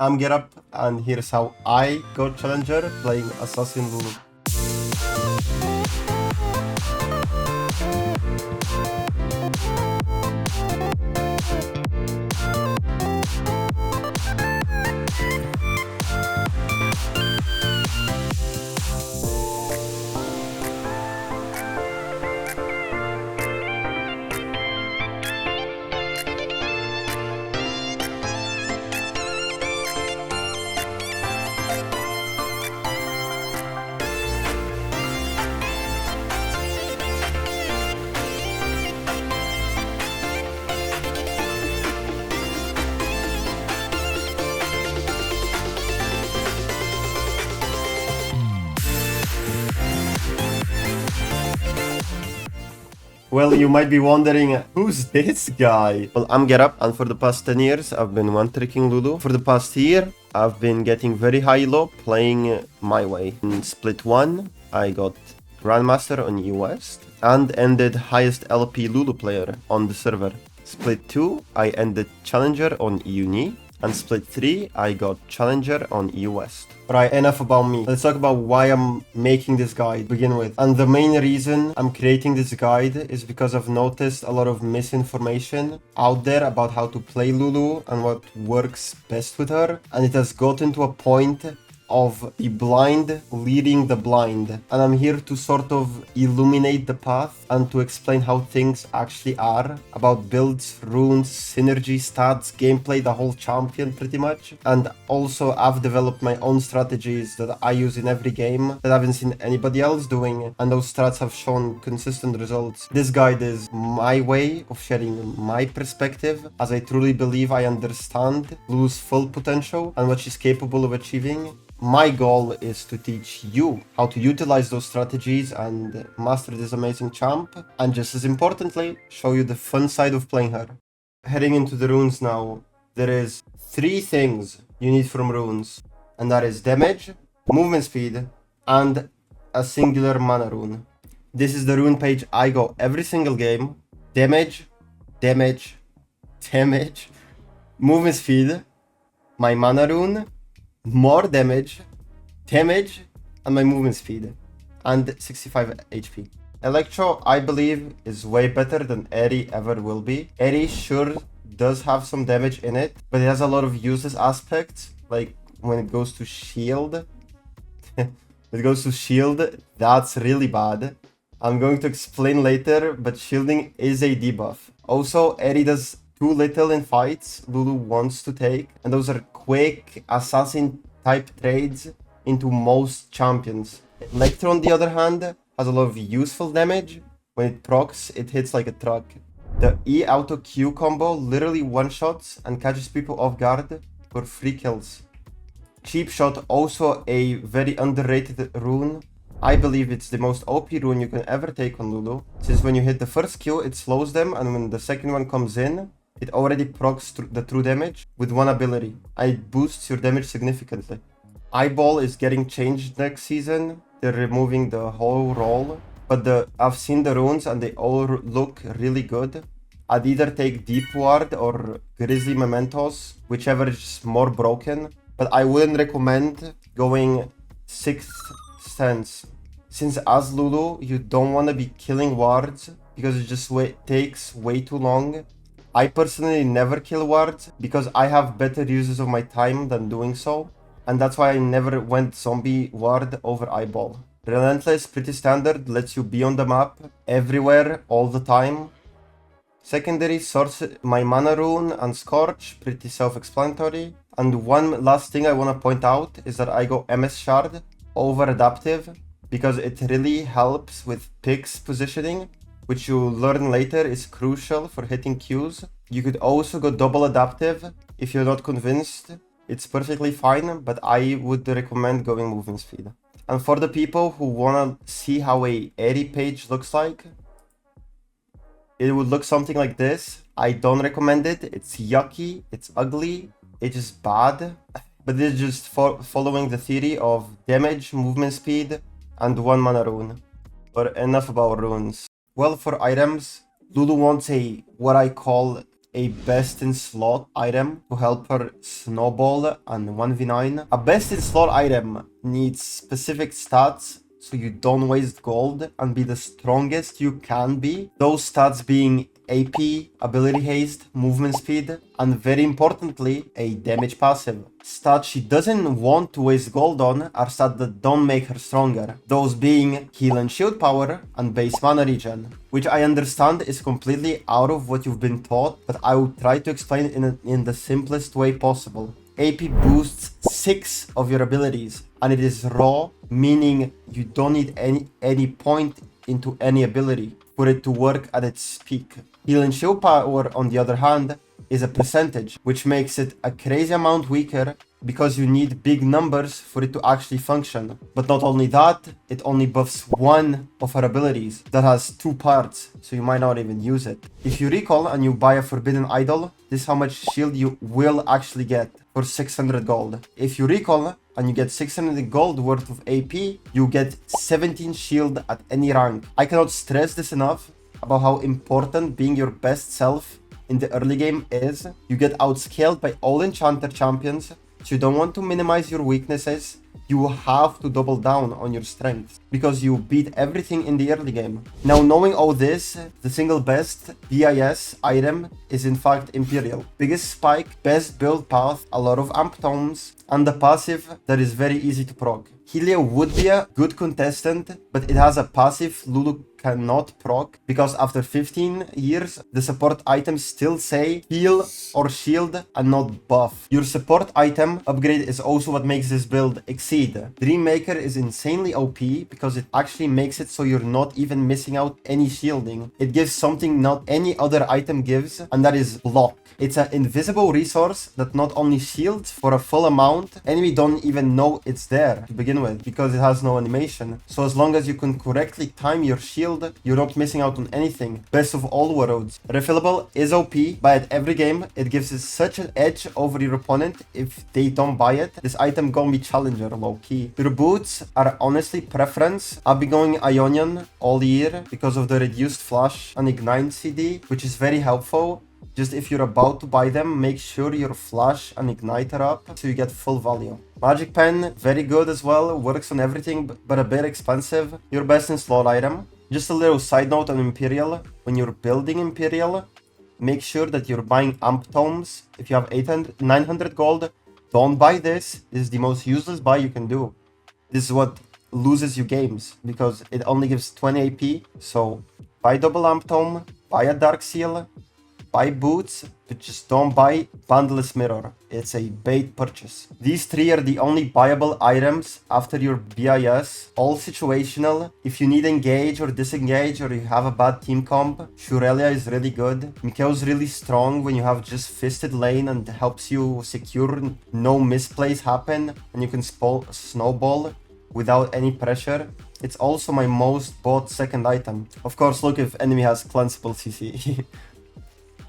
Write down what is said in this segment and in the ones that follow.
I'm Get Up, and here's how I got Challenger playing Assassin Lulu. Well, you might be wondering, who's this guy? Well, I'm Get Up, and for the past 10 years, I've been one-tricking Lulu. For the past year, I've been getting very high-low, playing my way. In Split 1, I got Grandmaster on EU West, and ended highest LP Lulu player on the server. Split 2, I ended Challenger on EU Knee, and Split 3, I got Challenger on EU West. Right, enough about me. Let's talk about why I'm making this guide to begin with. And the main reason I'm creating this guide is because I've noticed a lot of misinformation out there about how to play Lulu and what works best with her. And it has gotten to a point of the blind leading the blind, and I'm here to sort of illuminate the path and to explain how things actually are about builds, runes, synergy, stats, gameplay, the whole champion pretty much. And also I've developed my own strategies that I use in every game that I haven't seen anybody else doing, and those strats have shown consistent results. This guide is my way of sharing my perspective, as I truly believe I understand Lulu's full potential and what she's capable of achieving. My goal is to teach you how to utilize those strategies and master this amazing champ, and just as importantly, show you the fun side of playing her. Heading into the runes now, there is 3 things you need from runes, and that is damage, movement speed, and a singular mana rune. This is the rune page I go every single game. Damage, damage, damage, movement speed, my mana rune, more damage, and my movement speed, and 65 HP. Electro, I believe, is way better than Eri ever will be. Eri sure does have some damage in it, but it has a lot of useless aspects, like when it goes to shield. When it goes to shield, that's really bad. I'm going to explain later, but shielding is a debuff. Also, Eri does too little in fights Lulu wants to take, and those are quick assassin type trades into most champions. Electro, on the other hand, has a lot of useful damage. When it procs, it hits like a truck. The E auto Q combo literally one-shots and catches people off guard for free kills. Cheap Shot, also a very underrated rune. I believe it's the most OP rune you can ever take on Lulu, since when you hit the first Q, it slows them, and when the second one comes in, it already procs the true damage with one ability, and it boosts your damage significantly. Eyeball is getting changed next season. They're removing the whole roll, but I've seen the runes and they all look really good. I'd either take Deep Ward or Grizzly Mementos, whichever is more broken, but I wouldn't recommend going 6th sense, since as Lulu, you don't want to be killing wards because it just takes way too long. I personally never kill wards because I have better uses of my time than doing so, and that's why I never went zombie ward over eyeball. Relentless, pretty standard, lets you be on the map everywhere all the time. Secondary, source my mana rune and scorch, pretty self-explanatory. And one last thing I want to point out is that I go MS shard over adaptive because it really helps with picks positioning, which you'll learn later is crucial for hitting Qs. You could also go double adaptive if you're not convinced. It's perfectly fine, but I would recommend going movement speed. And for the people who wanna see how a Eri page looks like, it would look something like this. I don't recommend it. It's yucky, it's ugly, it's just bad. But it's just following the theory of damage, movement speed, and 1 mana rune. But enough about runes. Well, for items, Lulu wants what I call a best in slot item to help her snowball and 1v9. A best in slot item needs specific stats so you don't waste gold and be the strongest you can be. Those stats being AP, ability haste, movement speed, and very importantly, a damage passive. Stats she doesn't want to waste gold on are stats that don't make her stronger. Those being heal and shield power and base mana regen, which I understand is completely out of what you've been taught, but I will try to explain it in the simplest way possible. AP boosts 6 of your abilities, and it is raw, meaning you don't need any point into any ability for it to work at its peak. Heal and shield power, on the other hand, is a percentage, which makes it a crazy amount weaker because you need big numbers for it to actually function. But not only that, it only buffs one of her abilities that has 2 parts, so you might not even use it. If you recall and you buy a forbidden idol, this is how much shield you will actually get for 600 gold. If you recall and you get 600 gold worth of AP, you get 17 shield at any rank. I cannot stress this enough about how important being your best self in the early game is. You get outscaled by all enchanter champions, so you don't want to minimize your weaknesses. You have to double down on your strengths because you beat everything in the early game. Now, knowing all this, the single best BIS item is in fact Imperial. Biggest spike, best build path, a lot of amp tomes, and the passive that is very easy to proc. Helia would be a good contestant, but it has a passive Lulu cannot proc because after 15 years, the support items still say heal or shield and not buff. Your support item upgrade is also what makes this build exceed. Dreammaker is insanely OP because it actually makes it so you're not even missing out any shielding. It gives something not any other item gives, and that is block. It's an invisible resource that not only shields for a full amount, enemy don't even know it's there to begin with because it has no animation. So as long as you can correctly time your shield, you're not missing out on anything. Best of all worlds. Refillable is OP, but at every game it gives us such an edge over your opponent. If they don't buy it, this item gonna be challenger low key. Your boots are honestly preference. I've been going Ionian all year because of the reduced flash and ignite CD, which is very helpful. Just if you're about to buy them, make sure your flash and ignite are up so you get full value. Magic pen, very good as well, works on everything but a bit expensive. Your best in slot item. Just a little side note on Imperial, when you're building Imperial, make sure that you're buying amp tomes. If you have 900 gold, don't buy this. This is the most useless buy you can do. This is what loses you games because it only gives 20 AP. So buy double amp tome, buy a dark seal, buy boots, but just don't buy Bandless Mirror. It's a bait purchase. These 3 are the only buyable items after your BIS. All situational. If you need engage or disengage or you have a bad team comp, Shurelia is really good. Mikhail's really strong when you have just fisted lane and helps you secure no misplays happen and you can snowball without any pressure. It's also my most bought second item. Of course, look if enemy has cleanseable CC.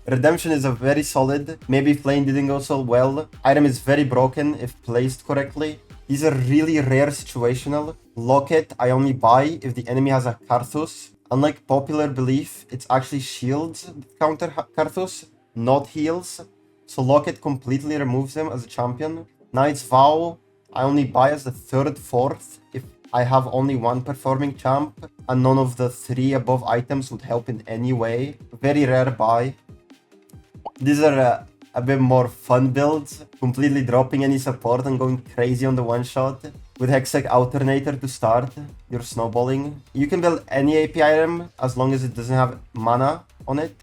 Redemption is a very solid, maybe Flame didn't go so well. Item is very broken if placed correctly. These are really rare situational. Locket I only buy if the enemy has a Karthus. Unlike popular belief, it's actually shields that counter Karthus, not heals. So Locket completely removes him as a champion. Knight's Vow I only buy as the 3rd, 4th if I have only one performing champ and none of the 3 above items would help in any way. Very rare buy. These are a bit more fun builds, completely dropping any support and going crazy on the one-shot. With Hextech Alternator to start your snowballing. You can build any AP item as long as it doesn't have mana on it.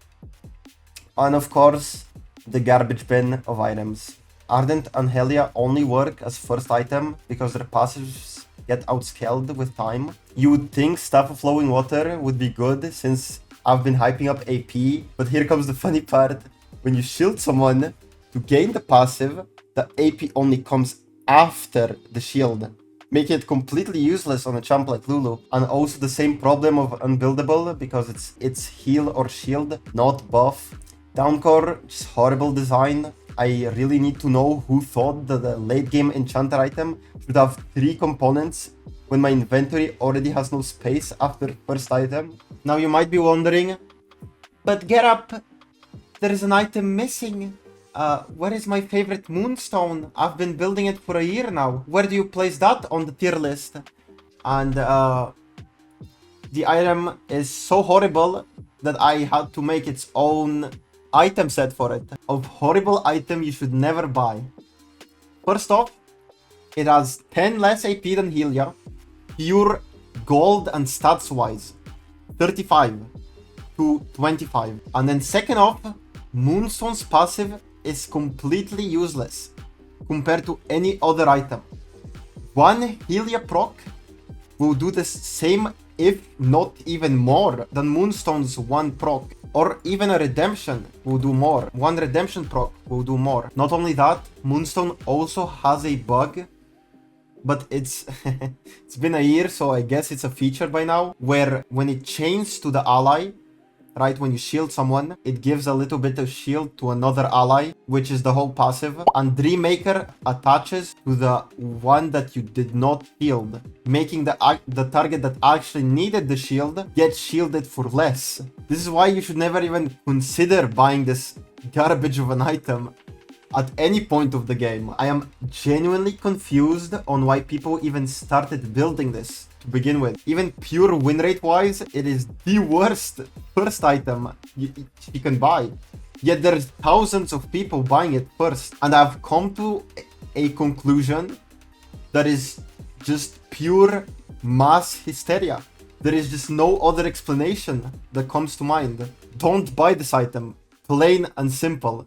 And of course, the garbage bin of items. Ardent and Helia only work as first item because their passives get outscaled with time. You would think Staff of Flowing Water would be good since I've been hyping up AP, but here comes the funny part. When you shield someone to gain the passive, the AP only comes after the shield, making it completely useless on a champ like Lulu. And also the same problem of unbuildable because it's heal or shield, not buff. Downcore, just horrible design. I really need to know who thought that the late game enchanter item should have 3 components when my inventory already has no space after first item. Now you might be wondering, but get up! There is an item missing. Where is my favorite moonstone? I've been building it for a year now. Where do you place that on the tier list? And the item is so horrible that I had to make its own item set for it. A horrible item you should never buy. First off, it has 10 less AP than Helia. Pure gold and stats wise. 35 to 25. And then second off, Moonstone's passive is completely useless compared to any other item. One Helia proc will do the same, if not even more, than Moonstone's one proc. Or even a redemption will do more. One redemption proc will do more. Not only that, Moonstone also has a bug, but it's it's been a year, so I guess it's a feature by now, where when it chains to the ally, right, when you shield someone, it gives a little bit of shield to another ally, which is the whole passive, and Dreammaker attaches to the one that you did not shield, making the target that actually needed the shield get shielded for less. This is why you should never even consider buying this garbage of an item at any point of the game. I am genuinely confused on why people even started building this to begin with. Even pure win rate wise, it is the worst first item you can buy. Yet there's thousands of people buying it first. And I've come to a conclusion that is just pure mass hysteria. There is just no other explanation that comes to mind. Don't buy this item. Plain and simple.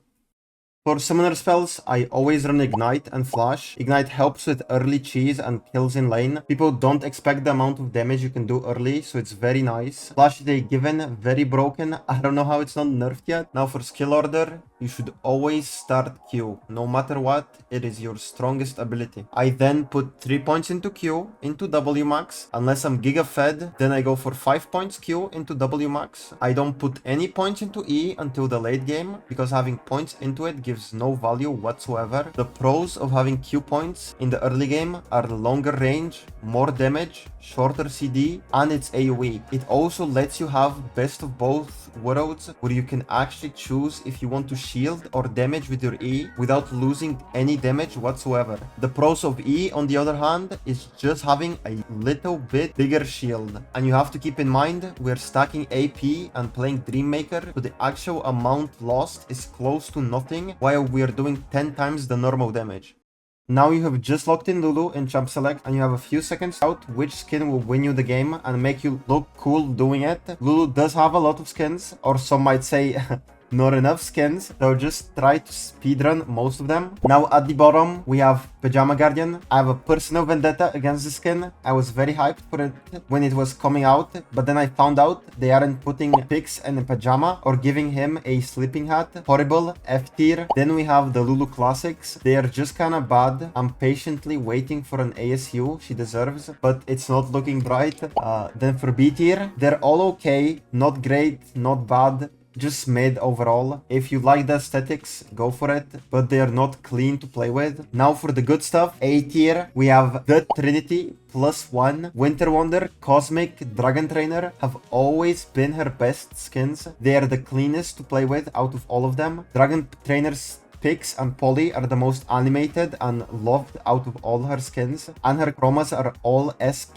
For summoner spells, I always run Ignite and Flash. Ignite helps with early cheese and kills in lane. People don't expect the amount of damage you can do early, so it's very nice. Flash is a given, very broken. I don't know how it's not nerfed yet. Now for skill order, you should always start Q. No matter what, it is your strongest ability. I then put 3 points into Q, into W max. Unless I'm Giga fed, then I go for 5 points Q into W max. I don't put any points into E until the late game, because having points into it gives no value whatsoever. The pros of having Q points in the early game are longer range, more damage, shorter CD, and it's AoE. It also lets you have best of both worlds, where you can actually choose if you want to shield or damage with your E without losing any damage whatsoever. The pros of E, on the other hand, is just having a little bit bigger shield. And you have to keep in mind, we're stacking AP and playing Dreammaker, so the actual amount lost is close to nothing, while we're doing 10 times the normal damage. Now you have just locked in Lulu in Champ Select, and you have a few seconds out which skin will win you the game and make you look cool doing it. Lulu does have a lot of skins, or some might say not enough skins, so just try to speedrun most of them. Now at the bottom, we have Pajama Guardian. I have a personal vendetta against the skin. I was very hyped for it when it was coming out, but then I found out they aren't putting Pix in a pajama or giving him a sleeping hat. Horrible, F tier. Then we have the Lulu Classics. They are just kinda bad. I'm patiently waiting for an ASU she deserves, but it's not looking bright. Then for B tier, they're all okay. Not great, not bad. Just mid overall. If you like the aesthetics, go for it, but they are not clean to play with. Now for the good stuff, A tier, we have the Trinity +1. Winter Wonder, Cosmic, Dragon Trainer have always been her best skins. They are the cleanest to play with out of all of them. Dragon Trainers Pix and Polly are the most animated and loved out of all her skins, and her chromas are all S++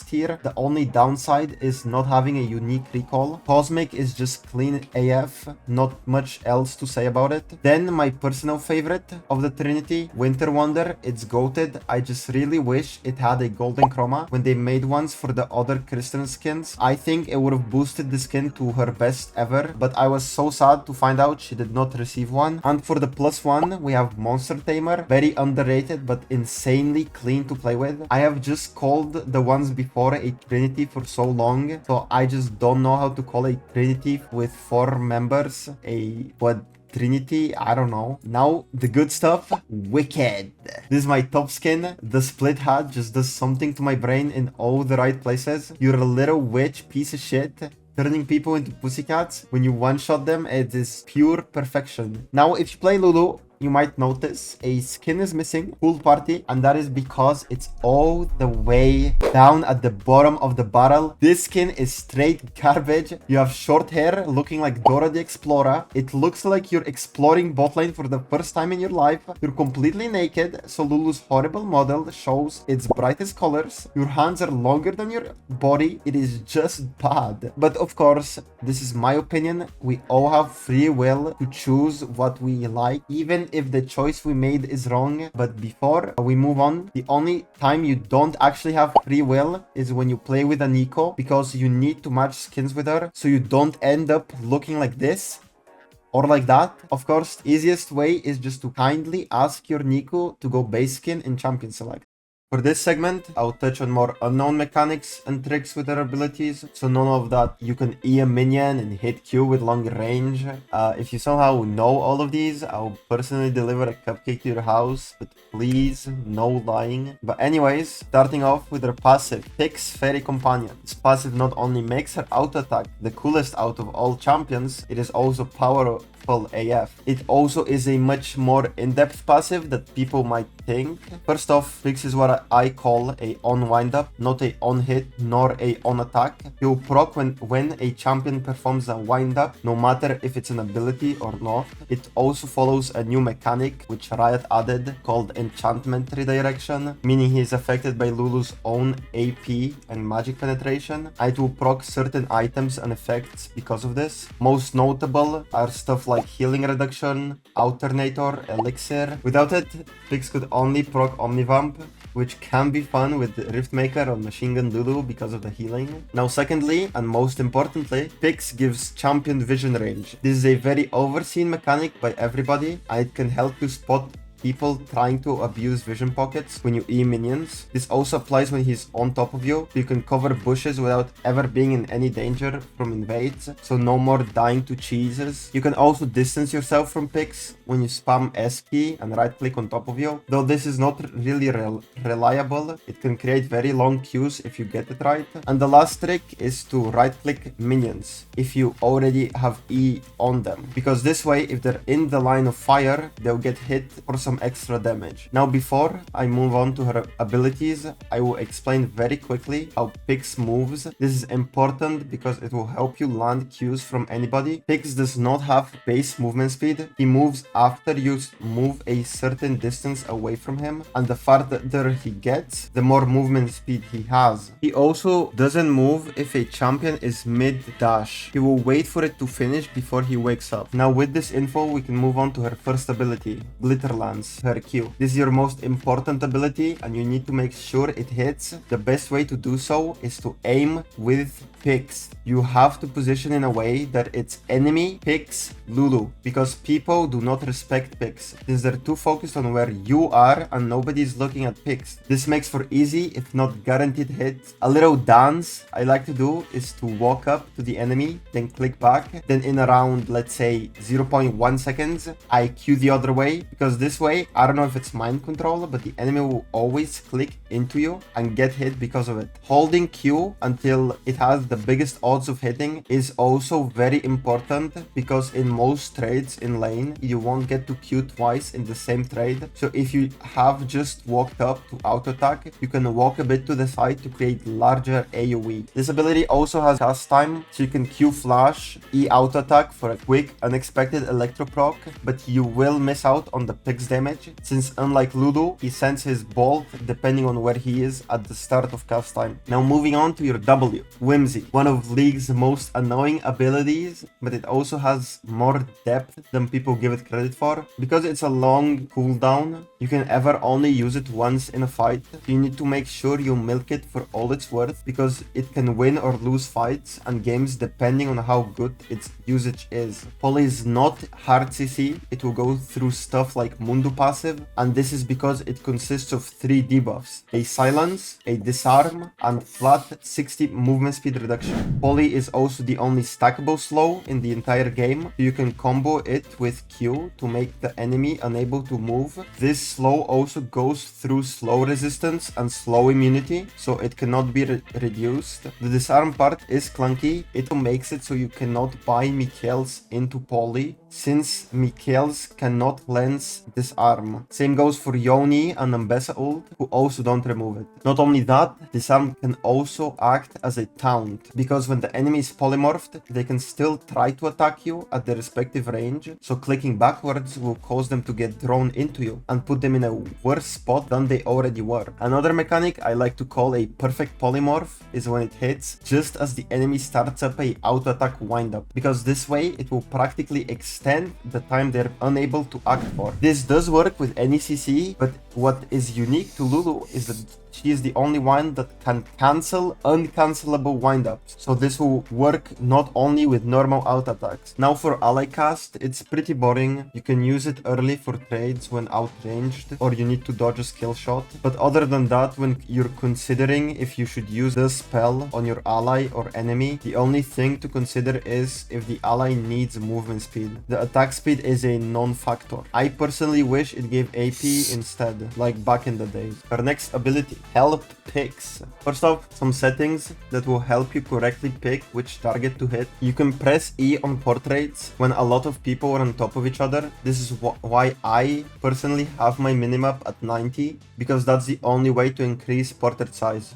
tier. The only downside is not having a unique recall. Cosmic is just clean AF, not much else to say about it. Then my personal favorite of the Trinity, Winter Wonder, it's goated. I just really wish it had a golden chroma when they made ones for the other Kristen skins. I think it would have boosted the skin to her best ever, but I was so sad to find out she did not receive one. And for the +1, we have Monster Tamer, very underrated but insanely clean to play with. I have just called the ones before a Trinity for so long, so I just don't know how to call a Trinity with 4 members what Trinity, I don't know. Now, the good stuff, Wicked. This is my top skin. The split hat just does something to my brain in all the right places. You're a little witch piece of shit, turning people into pussycats. When you one-shot them, it is pure perfection. Now, if you play Lulu, you might notice a skin is missing, pool party, and that is because it's all the way down at the bottom of the barrel. This skin is straight garbage. You have short hair looking like Dora the Explorer. It looks like you're exploring bot lane for the first time in your life. You're completely naked, so Lulu's horrible model shows its brightest colors. Your hands are longer than your body. It is just bad. But of course, this is my opinion. We all have free will to choose what we like, even if the choice we made is wrong. But before we move on, the only time you don't actually have free will is when you play with a Nico, because you need to match skins with her so you don't end up looking like this or like that. Of course, the easiest way is just to kindly ask your Nico to go base skin in champion select. For this segment, I'll touch on more unknown mechanics and tricks with their abilities, so none of that you can E a minion and hit Q with long range. If you somehow know all of these, I'll personally deliver a cupcake to your house, but please, no lying. But anyways, starting off with her passive, Pix Fairy Companion. This passive not only makes her auto attack the coolest out of all champions, it is also powerful AF. It also is a much more in-depth passive that people might think. First off, Pix is what I call a on wind up, not a on hit nor a on attack. He'll proc when a champion performs a wind up, no matter if it's an ability or not. It also follows a new mechanic which Riot added called Enchantment Redirection, meaning he is affected by Lulu's own AP and magic penetration. It will proc certain items and effects because of this. Most notable are stuff like healing reduction, alternator, elixir. Without it, Pix could only proc Omnivamp, which can be fun with Riftmaker or Machine Gun Lulu because of the healing. Now secondly, and most importantly, Pix gives champion vision range. This is a very overseen mechanic by everybody, and it can help you spot people trying to abuse vision pockets when you E minions. This also applies when he's on top of you, so you can cover bushes without ever being in any danger from invades, so no more dying to cheeses. You can also distance yourself from Pix when you spam S key and right click on top of you. Though this is not really reliable, it can create very long queues if you get it right. And the last trick is to right click minions if you already have E on them, because this way if they're in the line of fire, they'll get hit for some extra damage. Now before I move on to her abilities, I will explain very quickly how Pix moves. This is important because it will help you land Qs from anybody. Pix does not have base movement speed. He moves after you move a certain distance away from him, and the farther he gets, the more movement speed he has. He also doesn't move if a champion is mid-dash. He will wait for it to finish before he wakes up. Now with this info, we can move on to her first ability, Glitterland. Her Q. This is your most important ability and you need to make sure it hits. The best way to do so is to aim with Pix. You have to position in a way that it's enemy Pix Lulu, because people do not respect Pix since they're too focused on where you are and nobody's looking at Pix. This makes for easy if not guaranteed hits. A little dance I like to do is to walk up to the enemy, then click back, then in around let's say 0.1 seconds I Q the other way, because this way I don't know if it's mind control, but the enemy will always click into you and get hit because of it. Holding Q until it has the biggest odds of hitting is also very important, because in most trades in lane you won't get to Q twice in the same trade. So if you have just walked up to auto attack, you can walk a bit to the side to create larger AoE. This ability also has cast time, so you can Q flash, E auto attack for a quick unexpected electro proc, but you will miss out on the Pix damage, since unlike Lulu, he sends his bolt depending on where he is at the start of cast time. Now moving on to your W, Whimsy, one of League's most annoying abilities, but it also has more depth than people give it credit for. Because it's a long cooldown, you can ever only use it once in a fight. You need to make sure you milk it for all it's worth, because it can win or lose fights and games depending on how good its usage is. Poly is not hard CC, it will go through stuff like Mundo passive, and this is because it consists of 3 debuffs: a silence, a disarm, and flat 60 movement speed reduction. Poly is also the only stackable slow in the entire game, so you can combo it with Q to make the enemy unable to move. This slow also goes through slow resistance and slow immunity, so it cannot be reduced. The disarm part is clunky, it makes it so you cannot buy Mikhails into Poly, since Mikhail's cannot lens disarm. Same goes for Yoni and Ambessa ult, who also don't remove it. Not only that, disarm can also act as a taunt, because when the enemy is polymorphed, they can still try to attack you at their respective range, so clicking backwards will cause them to get drawn into you and put them in a worse spot than they already were. Another mechanic I like to call a perfect polymorph is when it hits just as the enemy starts up a auto attack windup, because this way it will practically extend the time they're unable to act for. This does work with any CC, but what is unique to Lulu is that she is the only one that can cancel uncancelable windups. So this will work not only with normal auto attacks. Now for ally cast, it's pretty boring. You can use it early for trades when outranged or you need to dodge a skill shot. But other than that, when you're considering if you should use the spell on your ally or enemy, the only thing to consider is if the ally needs movement speed. The attack speed is a non-factor. I personally wish it gave AP instead, like back in the days. Our next ability, help picks. First off, some settings that will help you correctly pick which target to hit. You can press E on portraits when a lot of people are on top of each other. This is why I personally have my minimap at 90, because that's the only way to increase portrait size.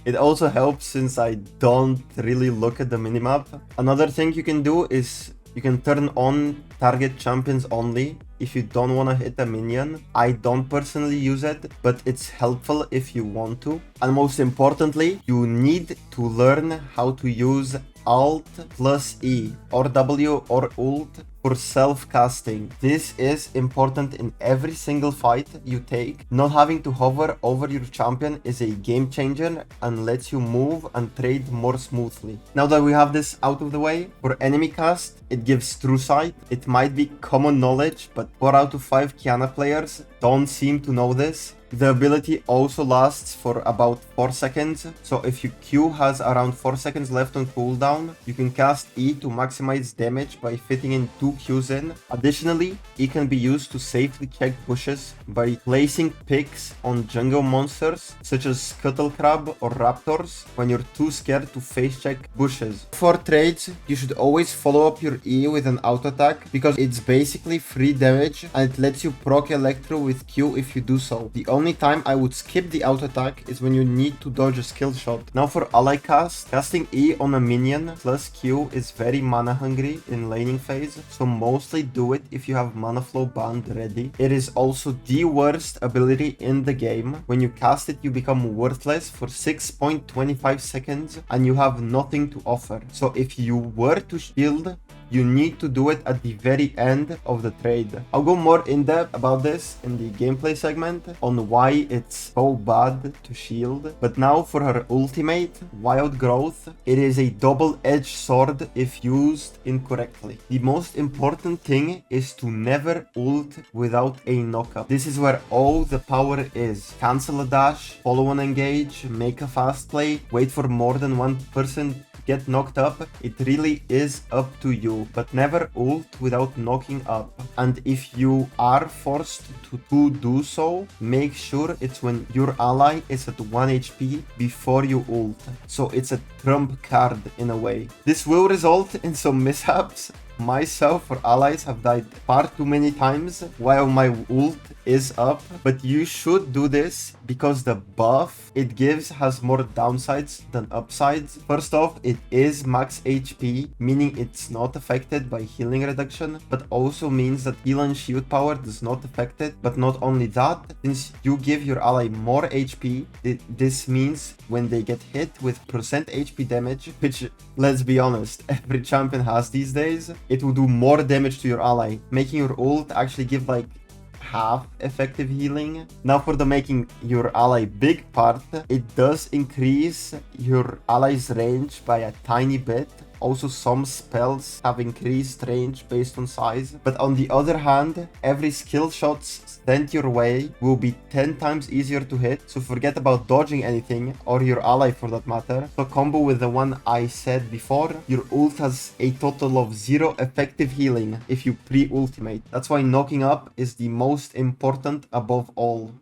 It also helps since I don't really look at the minimap. Another thing you can do is you can turn on target champions only if you don't want to hit a minion. I don't personally use it, but it's helpful if you want to. And most importantly, you need to learn how to use Alt plus E or W or Ult for self-casting. This is important in every single fight you take. Not having to hover over your champion is a game changer and lets you move and trade more smoothly. Now that we have this out of the way, for enemy cast, it gives true sight. It might be common knowledge, but 4 out of 5 Kiana players don't seem to know this. The ability also lasts for about 4 seconds, so if your Q has around 4 seconds left on cooldown, you can cast E to maximize damage by fitting in 2 Qs in. Additionally, E can be used to safely check bushes by placing picks on jungle monsters such as Scuttle Crab or Raptors when you're too scared to face check bushes. For trades, you should always follow up your E with an auto attack because it's basically free damage and it lets you proc Electro with Q if you do so. The only time I would skip the auto attack is when you need to dodge a skill shot. Now for ally cast, casting E on a minion plus Q is very mana hungry in laning phase, so mostly do it if you have mana flow band ready. It is also the worst ability in the game. When you cast it, you become worthless for 6.25 seconds and you have nothing to offer. So if you were to shield, you need to do it at the very end of the trade. I'll go more in depth about this in the gameplay segment on why it's so bad to shield. But now for her ultimate, Wild Growth, it is a double-edged sword if used incorrectly. The most important thing is to never ult without a knockup. This is where all the power is. Cancel a dash, follow an engage, make a fast play, wait for more than one person get knocked up. It really is up to you, but never ult without knocking up. And if you are forced to do so, make sure it's when your ally is at 1 HP before you ult. So it's a trump card in a way. This will result in some mishaps. Myself or allies have died far too many times while my ult is up, but you should do this because the buff it gives has more downsides than upsides. First off, it is max HP, meaning it's not affected by healing reduction, but also means that heal and shield power does not affect it. But not only that, since you give your ally more HP, this means when they get hit with percent HP damage, which, let's be honest, every champion has these days, it will do more damage to your ally, making your ult actually give like half effective healing. Now for the making your ally big part, it does increase your ally's range by a tiny bit. Also, some spells have increased range based on size. But on the other hand, every skill shots sent your way will be 10 times easier to hit. So forget about dodging anything, or your ally for that matter. So combo with the one I said before, your ult has a total of 0 effective healing if you pre-ultimate. That's why knocking up is the most important above all.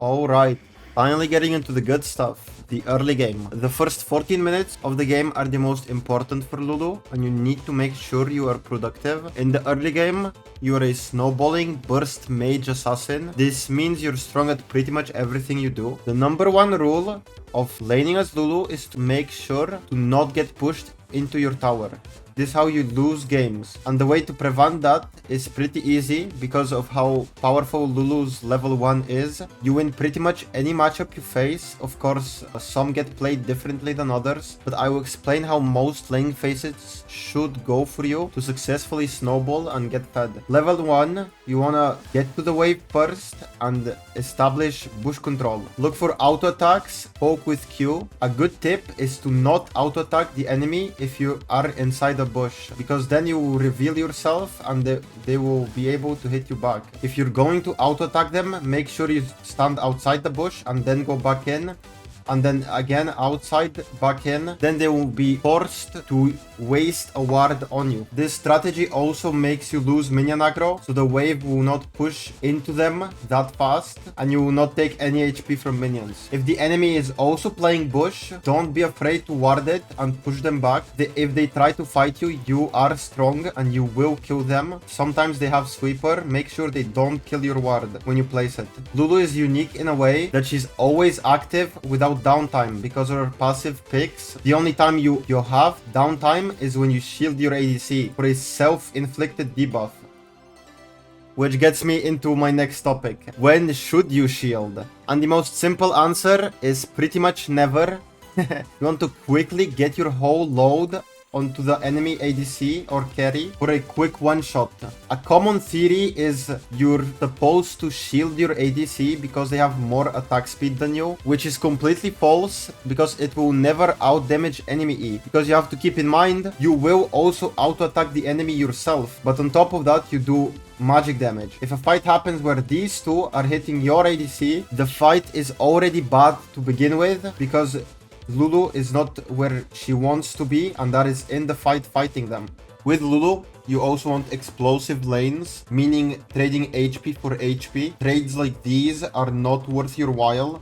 Alright, Finally getting into the good stuff, the early game. The first 14 minutes of the game are the most important for Lulu, and you need to make sure you are productive. In the early game, you are a snowballing burst mage assassin. This means you're strong at pretty much everything you do. The number one rule of laning as Lulu is to make sure to not get pushed into your tower. This is how you lose games. And the way to prevent that is pretty easy because of how powerful Lulu's level 1 is. You win pretty much any matchup you face. Of course, some get played differently than others, but I will explain how most lane phases should go for you to successfully snowball and get fed. Level 1, you wanna get to the wave first and establish bush control. Look for auto attacks, poke with Q. A good tip is to not auto attack the enemy if you are inside a bush, because then you will reveal yourself and they will be able to hit you back. If you're going to auto attack them, make sure you stand outside the bush and then go back in, and then again outside, back in. Then they will be forced to waste a ward on you. This strategy also makes you lose minion aggro, so the wave will not push into them that fast and you will not take any HP from minions. If the enemy is also playing bush, don't be afraid to ward it and push them back. If they try to fight you, you are strong and you will kill them. Sometimes they have sweeper. Make sure they don't kill your ward when you place it. Lulu is unique in a way that she's always active without downtime because of her passive picks. The only time you have downtime is when you shield your ADC for a self-inflicted debuff. Which gets me into my next topic. When should you shield? And the most simple answer is pretty much never. You want to quickly get your whole load onto the enemy ADC or carry for a quick one-shot. A common theory is you're supposed to shield your ADC because they have more attack speed than you, which is completely false because it will never out-damage enemy E. Because you have to keep in mind, you will also auto-attack the enemy yourself, but on top of that you do magic damage. If a fight happens where these two are hitting your ADC, the fight is already bad to begin with because Lulu is not where she wants to be, and that is in the fight fighting them. With Lulu, you also want explosive lanes, meaning trading HP for HP. Trades like these are not worth your while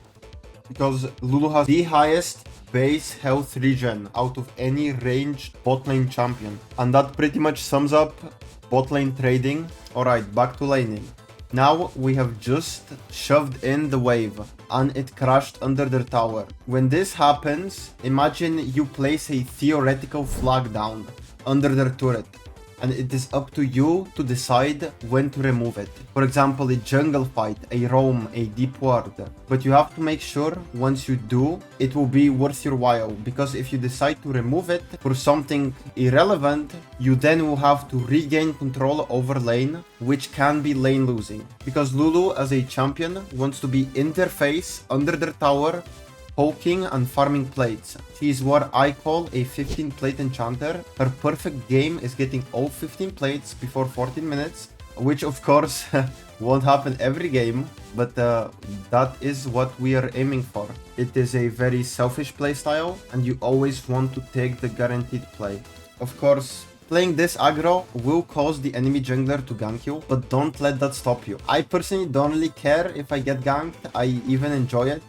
because Lulu has the highest base health regen out of any ranged bot lane champion. And that pretty much sums up bot lane trading. Alright, back to laning. Now we have just shoved in the wave and it crashed under their tower. When this happens, imagine you place a theoretical flag down under their turret, and it is up to you to decide when to remove it. For example, a jungle fight, a roam, a deep ward. But you have to make sure once you do, it will be worth your while, because if you decide to remove it for something irrelevant, you then will have to regain control over lane, which can be lane losing. Because Lulu as a champion wants to be in their face, under their tower, poking and farming plates. She is what I call a 15 plate enchanter. Her perfect game is getting all 15 plates before 14 minutes, which of course won't happen every game, but that is what we are aiming for. It is a very selfish playstyle and you always want to take the guaranteed play. Of course, playing this aggro will cause the enemy jungler to gank you, but don't let that stop you. I personally don't really care if I get ganked. I even enjoy it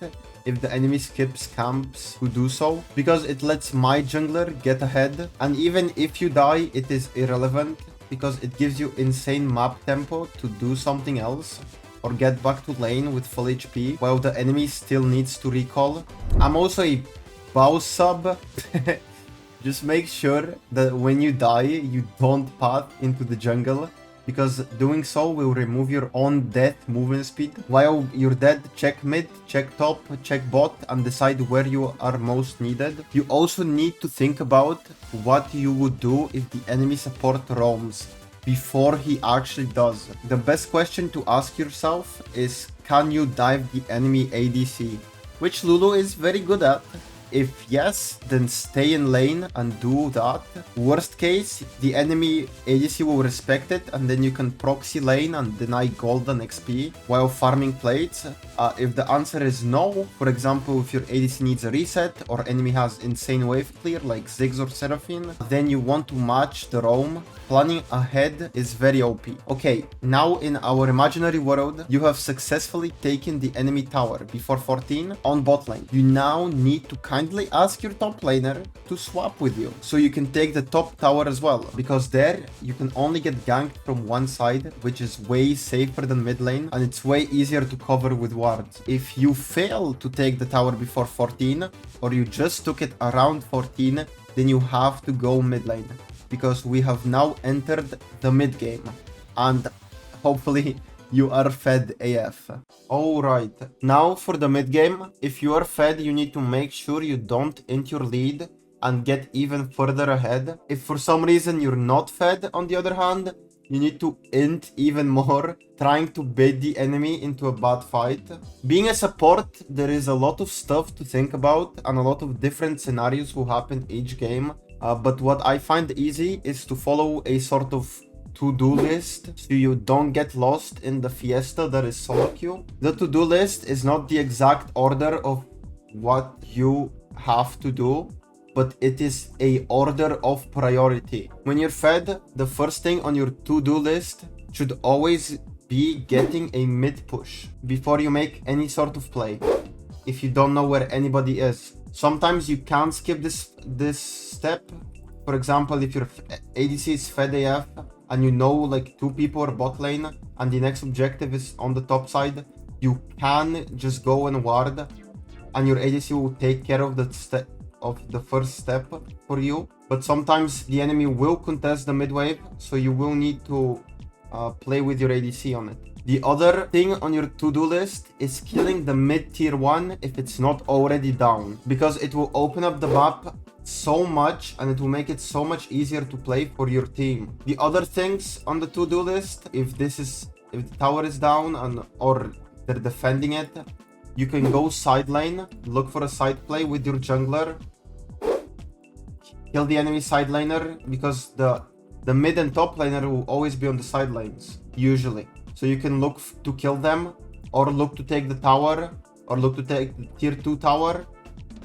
if the enemy skips camps who do so, because it lets my jungler get ahead, and even if you die, it is irrelevant because it gives you insane map tempo to do something else or get back to lane with full HP while the enemy still needs to recall. I'm also a bow sub. Just make sure that when you die, you don't path into the jungle, because doing so will remove your own death movement speed. While you're dead, check mid, check top, check bot, and decide where you are most needed. You also need to think about what you would do if the enemy support roams before he actually does. The best question to ask yourself is, can you dive the enemy ADC? Which Lulu is very good at. If yes, then stay in lane and do that. Worst case, the enemy ADC will respect it, and then you can proxy lane and deny golden XP while farming plates. If the answer is no, for example, if your ADC needs a reset or enemy has insane wave clear like Ziggs or Seraphine, then you want to match the roam. Planning ahead is very OP. Okay, now in our imaginary world, you have successfully taken the enemy tower before 14 on bot lane. You now need to kindly ask your top laner to swap with you, so you can take the top tower as well, because there you can only get ganked from one side, which is way safer than mid lane, and it's way easier to cover with wards. If you fail to take the tower before 14, or you just took it around 14, then you have to go mid lane, because we have now entered the mid game, and hopefully you are fed AF. Alright, now for the mid game. If you are fed, you need to make sure you don't int your lead and get even further ahead. If for some reason you're not fed, on the other hand, you need to int even more, trying to bait the enemy into a bad fight. Being a support, there is a lot of stuff to think about and a lot of different scenarios will happen each game. But what I find easy is to follow a sort of to-do list, so you don't get lost in the fiesta that is solo queue. The to-do list is not the exact order of what you have to do, but it is a order of priority. When you're fed, the first thing on your to-do list should always be getting a mid push before you make any sort of play, if you don't know where anybody is. Sometimes you can't skip this step. For example, if your ADC is fed AF and you know like 2 people are bot lane and the next objective is on the top side, you can just go and ward and your ADC will take care of the first step for you. But sometimes the enemy will contest the mid wave, so you will need to play with your ADC on it. The other thing on your to-do list is killing the mid tier 1 if it's not already down, because it will open up the map so much and it will make it so much easier to play for your team. The other things on the to-do list, if the tower is down or they're defending it, you can go side lane, look for a side play with your jungler, kill the enemy side laner, because the mid and top laner will always be on the side lanes, usually. So you can look to kill them, or look to take the tower, or look to take the tier 2 tower.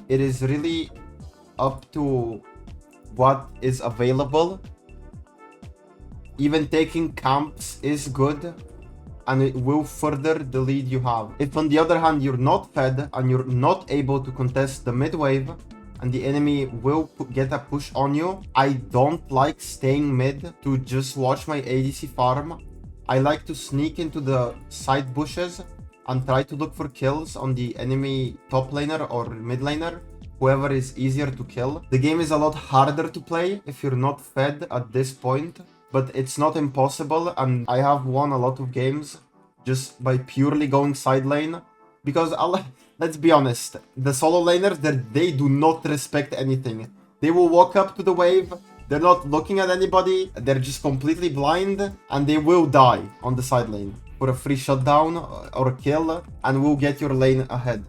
It is really up to what is available. Even taking camps is good, and it will further the lead you have. If on the other hand you're not fed and you're not able to contest the mid wave, and the enemy will get a push on you, I don't like staying mid to just watch my ADC farm. I like to sneak into the side bushes and try to look for kills on the enemy top laner or mid laner, whoever is easier to kill. The game is a lot harder to play if you're not fed at this point, but it's not impossible, and I have won a lot of games just by purely going side lane, because let's be honest, the solo laners, they do not respect anything. They will walk up to the wave, they're not looking at anybody, they're just completely blind, and they will die on the side lane for a free shutdown or a kill, and will get your lane ahead.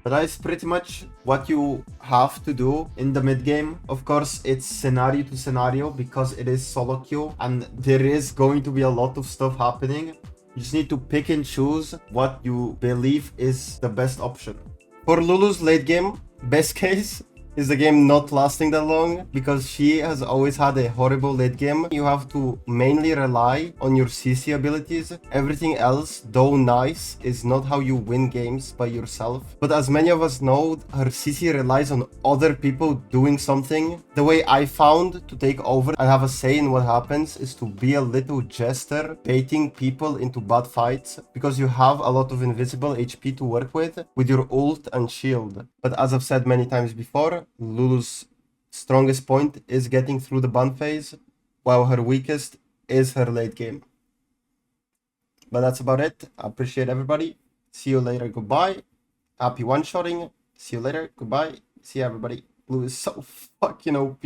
But that is pretty much what you have to do in the mid game. Of course, it's scenario to scenario because it is solo queue, and there is going to be a lot of stuff happening. You just need to pick and choose what you believe is the best option. For Lulu's late game, best case is the game not lasting that long, because she has always had a horrible late game. You have to mainly rely on your CC abilities. Everything else, though nice, is not how you win games by yourself. But as many of us know, her CC relies on other people doing something. The way I found to take over and have a say in what happens is to be a little jester, baiting people into bad fights, because you have a lot of invisible HP to work with your ult and shield. But as I've said many times before, Lulu's strongest point is getting through the ban phase, while her weakest is her late game. But that's about it. I appreciate everybody. See you later. Goodbye. Happy one-shotting. See you later. Goodbye. See you, everybody. Lulu is so fucking OP.